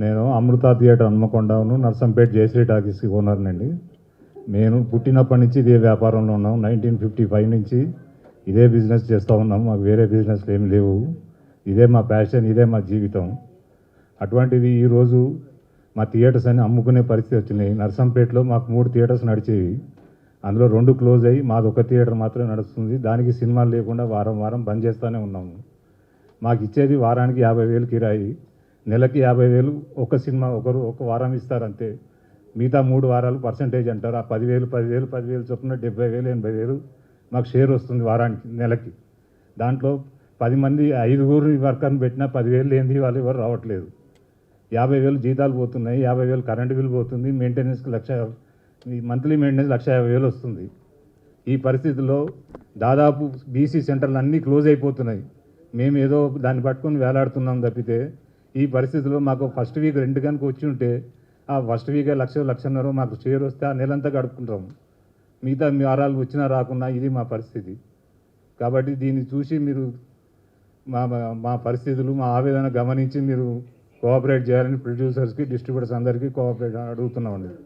నేను అమృత థియేటర్ హన్మకొండను నర్సంపేట్ జయశ్రీ టాకీస్కి ఓనర్నండి. నేను పుట్టినప్పటి నుంచి ఇదే వ్యాపారంలో ఉన్నాం. 1955 నుంచి ఇదే బిజినెస్ చేస్తూ ఉన్నాం. మాకు వేరే బిజినెస్లు ఏమి లేవు. ఇదే మా ప్యాషన్, ఇదే మా జీవితం. అటువంటిది ఈరోజు మా థియేటర్స్ అన్ని అమ్ముకునే పరిస్థితి వచ్చినాయి. నర్సంపేటలో మాకు 3 థియేటర్స్ నడిచేవి. అందులో 2 క్లోజ్ అయ్యి మాది ఒక థియేటర్ మాత్రమే నడుస్తుంది. దానికి సినిమాలు లేకుండా వారం వారం బంద్ చేస్తూనే ఉన్నాము. మాకు ఇచ్చేది వారానికి 50,000 కిరాయి, నెలకి 50,000 ఒక సినిమా ఒక వారం ఇస్తారు అంతే. మిగతా 3 వారాలు పర్సంటేజ్ అంటారు. ఆ 10,000 చొప్పున 70,000 80,000 మాకు షేర్ వస్తుంది వారానికి, నెలకి. దాంట్లో 10 మంది 5 వర్కర్ని పెట్టినా 10,000 లేనిది వాళ్ళు ఎవరు రావట్లేదు. 50,000 జీతాలు పోతున్నాయి, 50,000 కరెంటు బిల్ పోతుంది, మెయింటెనెన్స్కి మంత్లీ మెయింటెనెన్స్ 1,50,000 వస్తుంది. ఈ పరిస్థితుల్లో దాదాపు బీసీ సెంటర్లు అన్నీ క్లోజ్ అయిపోతున్నాయి. మేము ఏదో దాన్ని పట్టుకొని వేలాడుతున్నాం తప్పితే, ఈ పరిస్థితుల్లో మాకు ఫస్ట్ వీక్ రెంట్ కనుక వచ్చి ఉంటే ఆ ఫస్ట్ వీకే 1,00,000 మాకు షేర్ వస్తే ఆ నెలంతా గడుపుకుంటాం. మిగతా వారాలు వచ్చినా రాకున్నా ఇది మా పరిస్థితి. కాబట్టి దీన్ని చూసి మీరు మా మా పరిస్థితులు, మా ఆవేదన గమనించి మీరు కోఆపరేట్ చేయాలని ప్రొడ్యూసర్స్కి, డిస్ట్రిబ్యూటర్స్ అందరికీ కోఆపరేట్ అడుగుతున్నామండి.